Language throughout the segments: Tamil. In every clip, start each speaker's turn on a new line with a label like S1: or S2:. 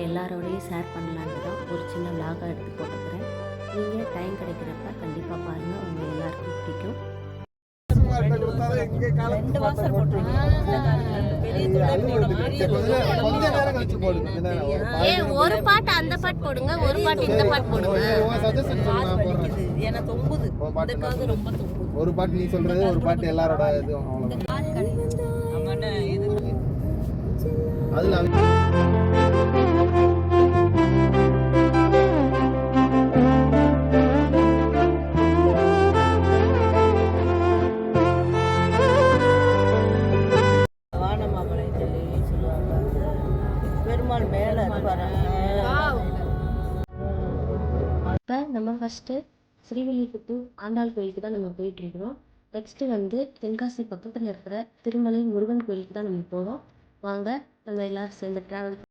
S1: எல்லாரோடையும் ஷேர் பண்ணலான்னு தான் ஒரு சின்ன விலாகாக எடுத்து போட்டுக்கிறேன். நீங்கள் டைம் கிடைக்கிறப்ப கண்டிப்பாக பாருங்கள், உங்கள் எல்லாருக்கும் பிடிக்கும்.
S2: ஒரு பாட்டு அந்த பாட்டு போடுங்க, ஒரு பாட்டு இந்த பாட்டு போடுங்க.
S3: ஒரு பாட்டு நீ சொல்றது, ஒரு பாட்டு எல்லாரோட இதுவும் அதுல
S1: இப்போ நம்ம ஃபஸ்ட்டு ஸ்ரீவில்லிபுத்தூர் ஆண்டாள் கோயிலுக்கு தான் நம்ம போயிட்டுருக்கிறோம். நெக்ஸ்ட்டு வந்து தென்காசி பக்கத்தில் இருக்கிற திருமலை முருகன் கோயிலுக்கு தான் நம்ம போகிறோம். வாங்க நம்ம எல்லோரும் சேர்ந்து ட்ராவல்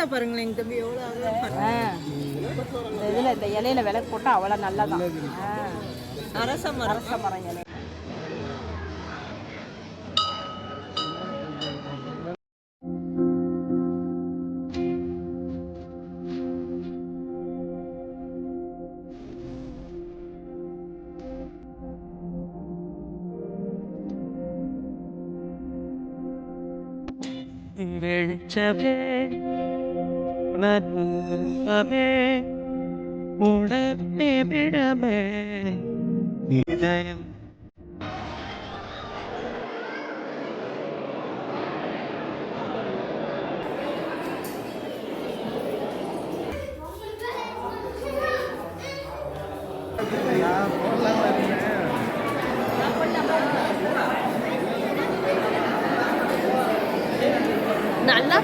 S4: அகலத்தை பாருங்களேன் எங்க தம்பி எவ்வளோ இந்த இதில் இந்த இலையில விளக்கு போட்டால் அவ்வளோ நல்லதான். அரச மரம் இலை.
S5: வெளிச்சமே உணர்வே உணர்வே விடமே இதயம்
S2: நல்லா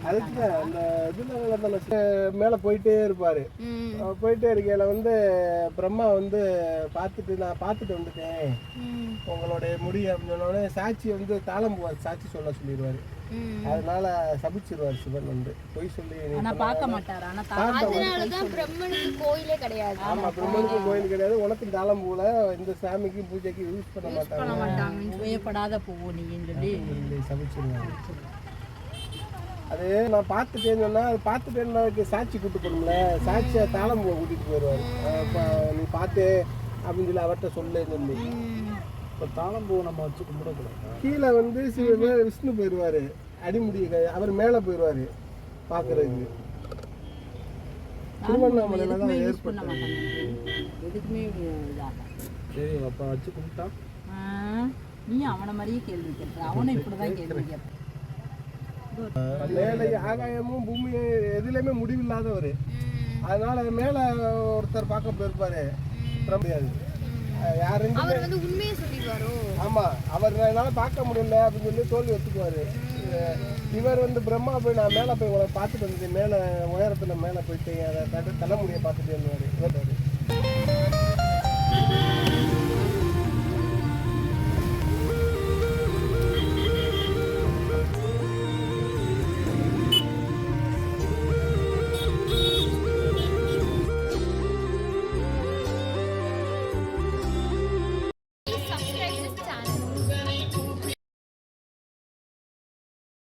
S3: அதுக்கு அந்த இதில் மேலே போயிட்டே இருப்பார். போயிட்டே இருக்கையில வந்து பிரம்மா வந்து நான் பார்த்துட்டு வந்துட்டேன் உங்களுடைய முடி அப்படின்னு சொன்னோடனே சாட்சி வந்து தாளம் போவார், சாட்சி சொல்ல சொல்லிடுவார். அதனால சபிச்சிருவார் சிவன் வந்து பொய் சொல்லி
S4: பார்க்க மாட்டார்.
S2: கோயிலே கிடையாது.
S3: ஆமா, பிரம்மனுக்கு கோயில் கிடையாது. உனக்கு தாளம் போல இந்த சாமிக்கு பூஜைக்கு யூஸ் பண்ண
S4: மாட்டாங்க. போவோம் நீங்க
S3: சபிச்சிருவார். அது நான் பார்த்துட்டேன்னு சொன்னா அது பார்த்துட்டேன்னு சாட்சி கூட்டு போகணும்ல, சாட்சியை தாளம் கூட்டிட்டு போயிடுவார். நீ பார்த்து அப்படின்னு சொல்லி அவர்கிட்ட சொல்லேன்னு சொல்லி இப்போ தாளம் பூ நம்ம வச்சு கும்பிடக்கூடாது. கீழே வந்து விஷ்ணு போயிடுவார், அடிமுடி அவர் மேலே போயிடுவார் பார்க்கறதுக்கு. திருவண்ணாமலையில தான் ஏற்பட்டு
S4: எதுக்குமே
S3: சரி அப்போ வச்சு கும்பிட்டா
S4: நீ அவனை மாதிரியே கேள்வி கேட்குற, அவனை இப்படிதான் கேள்வி கேட்பேன்.
S3: மேலே ஆகாயமும் பூமியும் எதுலையுமே முடிவில்லாதவர். அதனால மேலே ஒருத்தர் பார்க்க போயிருப்பாரு முடியாது. யார் ரெண்டு
S2: அவர் வந்து உண்மையை சொல்லிடுவாரோ?
S3: ஆமாம், அவர் என்னால் பார்க்க முடியல அப்படின்னு சொல்லி தோல்வி ஒத்துக்குவார். இவர் வந்து பிரம்மா போய் நான் மேலே போய் உங்களை பார்த்துட்டு வந்துட்டு மேலே உயரத்தில் மேலே போயிட்டு அதை தலைமுடியை பார்த்துட்டு வந்துவார்.